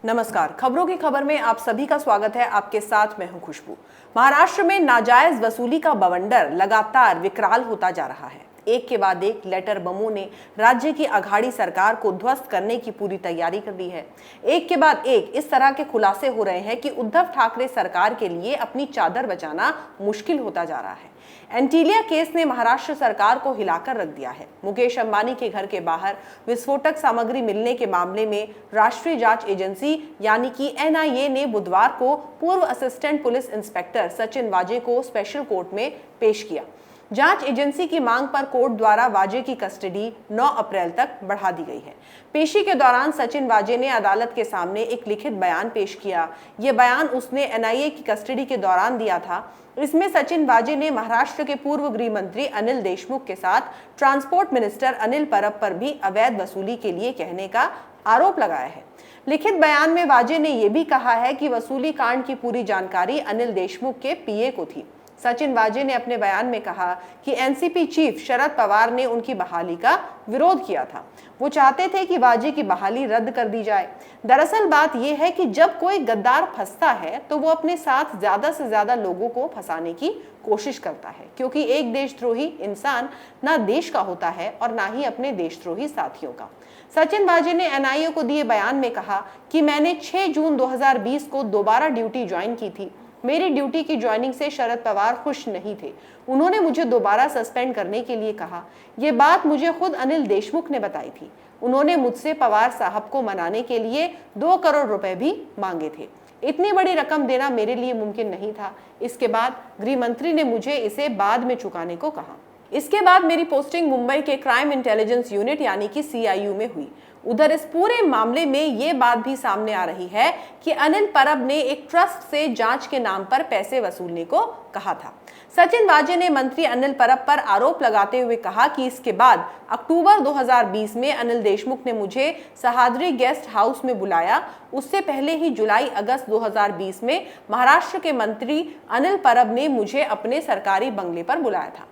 नमस्कार, खबरों की खबर में आप सभी का स्वागत है। आपके साथ मैं हूं खुशबू। महाराष्ट्र में नाजायज वसूली का बवंडर लगातार विकराल होता जा रहा है। एक के बाद एक लेटर बमों ने राज्य की अघाड़ी सरकार को ध्वस्त करने की पूरी तैयारी कर ली है। एक के बाद एक इस तरह के खुलासे हो रहे हैं कि उद्धव ठाकरे सरकार के लिए अपनी चादर बचाना मुश्किल होता जा रहा है। एंटीलिया केस ने महाराष्ट्र सरकार को हिलाकर रख दिया है। मुकेश अंबानी के घर के बाहर विस्फोटक सामग्री मिलने के मामले में राष्ट्रीय जांच एजेंसी यानी कि एनआईए ने बुधवार को पूर्व असिस्टेंट पुलिस इंस्पेक्टर सचिन वाजे को स्पेशल कोर्ट में पेश किया। जांच एजेंसी की मांग पर कोर्ट द्वारा वाजे की कस्टडी 9 अप्रैल तक बढ़ा दी गई है। पेशी के दौरान सचिन वाजे ने अदालत के सामने एक लिखित बयान पेश किया। यह बयान उसने एनआईए की कस्टडी के दौरान दिया था। इसमें सचिन वाजे ने महाराष्ट्र के पूर्व गृह मंत्री अनिल देशमुख के साथ ट्रांसपोर्ट मिनिस्टर अनिल परब पर भी अवैध वसूली के लिए कहने का आरोप लगाया है। लिखित बयान में वाजे ने यह भी कहा है कि वसूली कांड की पूरी जानकारी अनिल देशमुख के पीए को थी। सचिन वाजे ने अपने बयान में कहा कि एनसीपी चीफ शरद पवार ने उनकी बहाली का विरोध किया था। वो चाहते थे कि वाजे की बहाली रद्द कर दी जाए। दरअसल बात यह है कि जब कोई गद्दार फंसता है तो वो अपने साथ ज्यादा से ज्यादा लोगों को फंसाने की कोशिश करता है, क्योंकि एक देशद्रोही इंसान ना देश का होता है और ना ही अपने देशद्रोही साथियों का। सचिन वाजे ने एनआईए को दिए बयान में कहा कि मैंने 6 जून 2020 को दोबारा ड्यूटी ज्वाइन की थी। मेरी ड्यूटी की ज्वाइनिंग से शरद पवार खुश नहीं थे। उन्होंने मुझे दोबारा सस्पेंड करने के लिए कहा। ये बात मुझे खुद अनिल देशमुख ने बताई थी। उन्होंने मुझसे पवार साहब को मनाने के लिए 2 करोड़ रुपए भी मांगे थे। इतनी बड़ी रकम देना मेरे लिए मुमकिन नहीं था। इसके बाद गृह मंत्री ने मुझे इसे बाद में चुकाने को कहा। इसके बाद मेरी पोस्टिंग मुंबई के क्राइम इंटेलिजेंस यूनिट यानी कि सीआईयू में हुई। उधर इस पूरे मामले में ये बात भी सामने आ रही है कि अनिल परब ने एक ट्रस्ट से जांच के नाम पर पैसे वसूलने को कहा था। सचिन वाजे ने मंत्री अनिल परब पर आरोप लगाते हुए कहा कि इसके बाद अक्टूबर 2020 में अनिल देशमुख ने मुझे सहाद्री गेस्ट हाउस में बुलाया। उससे पहले ही जुलाई अगस्त 2020 में महाराष्ट्र के मंत्री अनिल परब ने मुझे अपने सरकारी बंगले पर बुलाया था।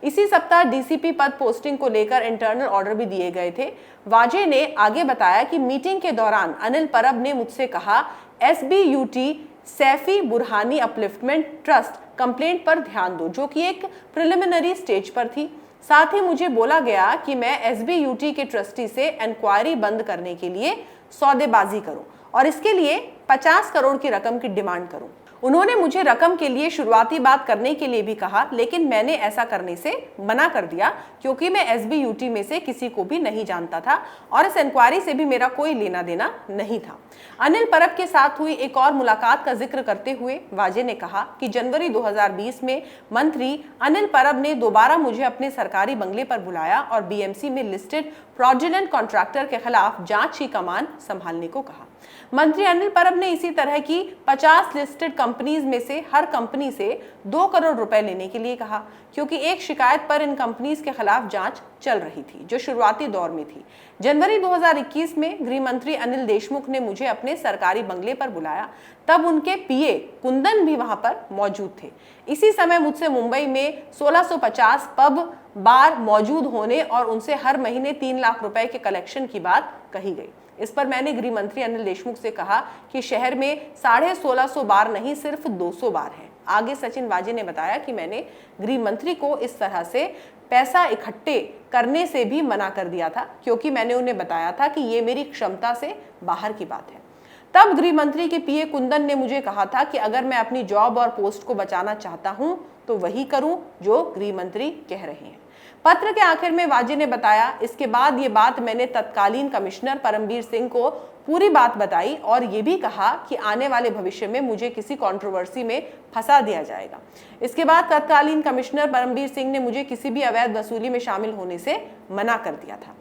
इसी सप्ताह डीसीपी पद पोस्टिंग को लेकर इंटरनल ऑर्डर भी दिए गए थे। वाजे ने आगे बताया कि मीटिंग के दौरान अनिल परब ने मुझसे कहा, एसबीयूटी सैफी बुरहानी अपलिफ्टमेंट ट्रस्ट कंप्लेंट पर ध्यान दो, जो कि एक प्रिलिमिनरी स्टेज पर थी। साथ ही मुझे बोला गया कि मैं एसबीयूटी के ट्रस्टी से इंक्वायरी बंद करने के लिए सौदेबाजी करूं और इसके लिए 50 करोड़ की रकम की डिमांड करूं। उन्होंने मुझे रकम के लिए शुरुआती बात करने के लिए भी कहा, लेकिन मैंने ऐसा करने से मना कर दिया क्योंकि मैं एसबीयूटी में से किसी को भी नहीं जानता था और इस इंक्वायरी से भी मेरा कोई लेना देना नहीं था। अनिल परब के साथ हुई एक और मुलाकात का जिक्र करते हुए वाजे ने कहा कि जनवरी 2020 में मंत्री अनिल परब ने दोबारा मुझे अपने सरकारी बंगले पर बुलाया और बीएमसी में लिस्टेड फ्रॉडुलेंट कॉन्ट्रैक्टर के खिलाफ जांच की कमान संभालने को कहा। मंत्री अनिल परब ने इसी तरह की 50 लिस्टेड कंपनीज में से हर कंपनी से 2 करोड़ रुपए लेने के लिए कहा, क्योंकि एक शिकायत पर इन कंपनीज के खिलाफ जांच चल रही थी जो शुरुआती दौर में थी। जनवरी 2021 में गृह मंत्री अनिल देशमुख ने मुझे अपने सरकारी बंगले पर बुलाया। तब उनके पीए कुंदन भी वहां पर मौजूद थे। इसी समय मुझसे मुंबई में 1650 पब बार मौजूद होने और उनसे हर महीने 3 लाख रुपए के कलेक्शन की बात कही गई। इस पर मैंने गृह मंत्री अनिल देशमुख से कहा कि शहर में 1650 बार नहीं, सिर्फ 200 बार है। आगे सचिन वाजे ने बताया कि मैंने गृह मंत्री को इस तरह से पैसा इकट्ठे करने से भी मना कर दिया था, क्योंकि मैंने उन्हें बताया था कि ये मेरी क्षमता से बाहर की बात है। तब गृह मंत्री के पीए कुंदन ने मुझे कहा था कि अगर मैं अपनी जॉब और पोस्ट को बचाना चाहता हूं तो वही करूं जो गृह मंत्री कह रहे हैं। पत्र के आखिर में वाजे ने बताया, इसके बाद ये बात मैंने तत्कालीन कमिश्नर परमबीर सिंह को पूरी बात बताई और ये भी कहा कि आने वाले भविष्य में मुझे किसी कंट्रोवर्सी में फंसा दिया जाएगा। इसके बाद तत्कालीन कमिश्नर परमबीर सिंह ने मुझे किसी भी अवैध वसूली में शामिल होने से मना कर दिया था।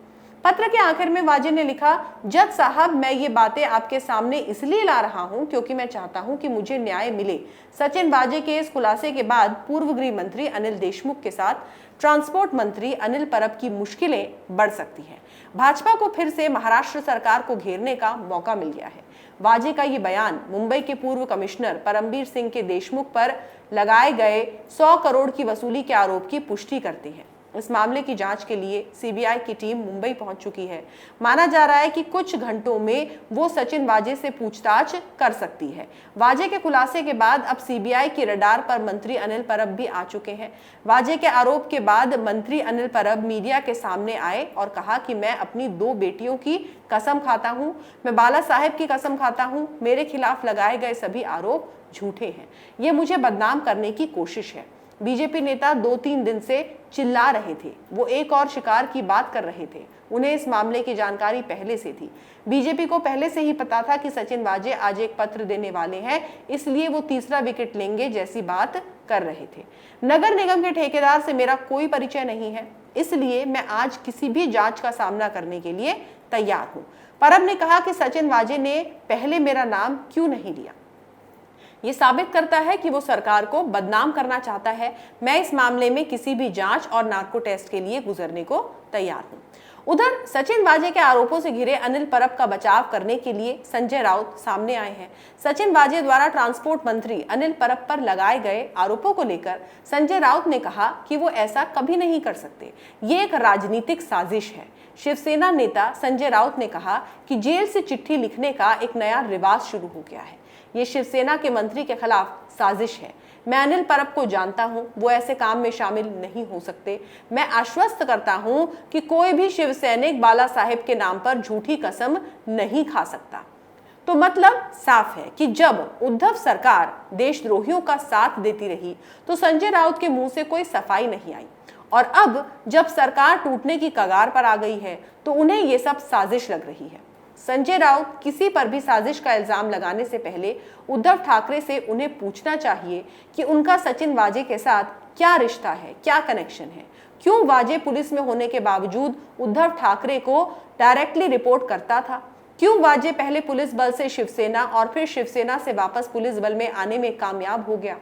पत्र के आखिर में वाजे ने लिखा, जज साहब, मैं ये बातें आपके सामने इसलिए ला रहा हूं क्योंकि मैं चाहता हूं कि मुझे न्याय मिले। सचिन वाजे के इस खुलासे के बाद पूर्व गृह मंत्री अनिल देशमुख के साथ ट्रांसपोर्ट मंत्री अनिल परब की मुश्किलें बढ़ सकती हैं। भाजपा को फिर से महाराष्ट्र सरकार को घेरने का मौका मिल गया है। वाजे का ये बयान मुंबई के पूर्व कमिश्नर परमबीर सिंह के देशमुख पर लगाए गए 100 करोड़ की वसूली के आरोप की पुष्टि करते हैं। इस मामले की जांच के लिए सीबीआई की टीम मुंबई पहुंच चुकी है। माना जा रहा है कि कुछ घंटों में वो सचिन वाजे से पूछताछ कर सकती है। वाजे के खुलासे के बाद अब सीबीआई की रडार पर मंत्री अनिल परब भी आ चुके हैं। वाजे के आरोप के बाद मंत्री अनिल परब मीडिया के सामने आए और कहा कि मैं अपनी 2 बेटियों की कसम खाता हूं, मैं बाला साहेब की कसम खाता हूं, मेरे खिलाफ लगाए गए सभी आरोप झूठे हैं, ये मुझे बदनाम करने की कोशिश है। बीजेपी नेता 2-3 दिन से चिल्ला रहे थे, वो एक और शिकार की बात कर रहे थे। उन्हें इस मामले की जानकारी पहले से थी। बीजेपी को पहले से ही पता था कि सचिन वाजे आज एक पत्र देने वाले हैं, इसलिए वो तीसरा विकेट लेंगे जैसी बात कर रहे थे। नगर निगम के ठेकेदार से मेरा कोई परिचय नहीं है, इसलिए मैं आज किसी भी जांच का सामना करने के लिए तैयार हूं। परब ने कहा कि सचिन वाजे ने पहले मेरा नाम क्यों नहीं लिया, ये साबित करता है कि वो सरकार को बदनाम करना चाहता है। मैं इस मामले में किसी भी जांच और नार्को टेस्ट के लिए गुजरने को तैयार हूं। उधर सचिन वाजे के आरोपों से घिरे अनिल परब का बचाव करने के लिए संजय राउत सामने आए हैं। सचिन वाजे द्वारा ट्रांसपोर्ट मंत्री अनिल परब पर लगाए गए आरोपों को लेकर संजय राउत ने कहा कि वो ऐसा कभी नहीं कर सकते, ये एक राजनीतिक साजिश है। शिवसेना नेता संजय राउत ने कहा कि जेल से चिट्ठी लिखने का एक नया रिवाज शुरू हो गया है, ये शिवसेना के मंत्री के खिलाफ साजिश है। मैं अनिल परब को जानता हूं, वो ऐसे काम में शामिल नहीं हो सकते। मैं आश्वस्त करता हूं कि कोई भी शिव सैनिक बाला साहेब के नाम पर झूठी कसम नहीं खा सकता। तो मतलब साफ है कि जब उद्धव सरकार देशद्रोहियों का साथ देती रही तो संजय राउत के मुंह से कोई सफाई नहीं आई, और अब जब सरकार टूटने की कगार पर आ गई है तो उन्हें ये सब साजिश लग रही है। संजय राउत किसी पर भी साजिश का इल्जाम लगाने से पहले उद्धव ठाकरे से उन्हें पूछना चाहिए कि उनका सचिन वाजे के साथ क्या रिश्ता है, क्या कनेक्शन है। क्यों वाजे पुलिस में होने के बावजूद उद्धव ठाकरे को डायरेक्टली रिपोर्ट करता था? क्यों वाजे पहले पुलिस बल से शिवसेना और फिर शिवसेना से वापस पुलिस बल में आने में कामयाब हो गया?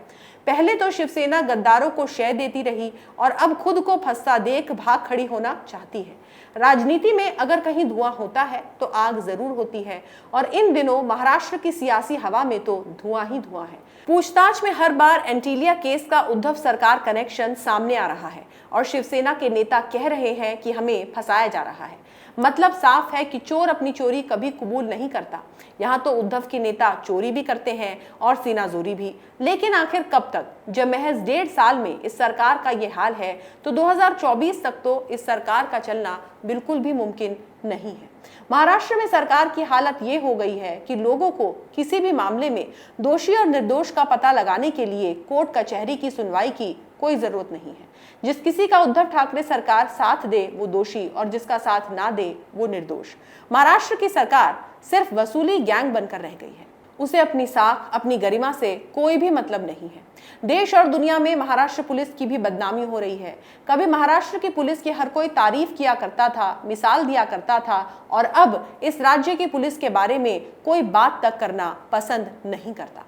पहले तो शिवसेना गद्दारों को शय देती रही और अब खुद को फंसा देख भाग खड़ी होना चाहती है। राजनीति में अगर कहीं धुआं होता है तो आग जरूर होती है, और इन दिनों महाराष्ट्र की सियासी हवा में तो धुआं ही धुआं है। पूछताछ में हर बार एंटीलिया केस का उद्धव सरकार कनेक्शन सामने आ रहा है और शिवसेना के नेता कह रहे हैं कि हमें फंसाया जा रहा है। मतलब साफ है कि चोर अपनी चोरी कभी कबूल नहीं करता। यहाँ तो उद्धव के नेता चोरी भी करते हैं और सीनाजोरी भी, लेकिन आखिर कब तक? जब महज 1.5 साल में इस सरकार का ये हाल है तो 2024 तक तो इस सरकार का चलना बिल्कुल भी मुमकिन नहीं है। महाराष्ट्र में सरकार की हालत ये हो गई है कि लोगों को किसी भी मामले में दोषी और निर्दोष का पता लगाने के लिए कोर्ट कचहरी की सुनवाई की कोई जरूरत नहीं है। जिस किसी का उद्धव ठाकरे सरकार साथ दे वो दोषी और जिसका साथ ना दे वो निर्दोष। महाराष्ट्र की सरकार सिर्फ वसूली गैंग बनकर रह गई है। उसे अपनी साख, अपनी गरिमा से कोई भी मतलब नहीं है। देश और दुनिया में महाराष्ट्र पुलिस की भी बदनामी हो रही है। कभी महाराष्ट्र की पुलिस की हर कोई तारीफ किया करता था, मिसाल दिया करता था, और अब इस राज्य की पुलिस के बारे में कोई बात तक करना पसंद नहीं करता।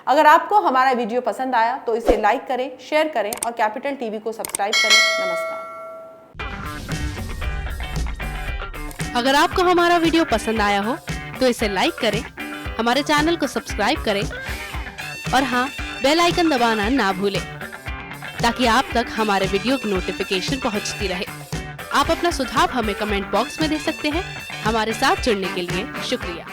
अगर आपको हमारा वीडियो पसंद आया तो इसे लाइक करें, शेयर करें और कैपिटल टीवी को सब्सक्राइब करें। नमस्कार। अगर आपको हमारा वीडियो पसंद आया हो तो इसे लाइक करें, हमारे चैनल को सब्सक्राइब करें और हाँ, बेल आइकन दबाना ना भूलें ताकि आप तक हमारे वीडियो की नोटिफिकेशन पहुंचती रहे। आप अपना सुझाव हमें कमेंट बॉक्स में दे सकते हैं। हमारे साथ जुड़ने के लिए शुक्रिया।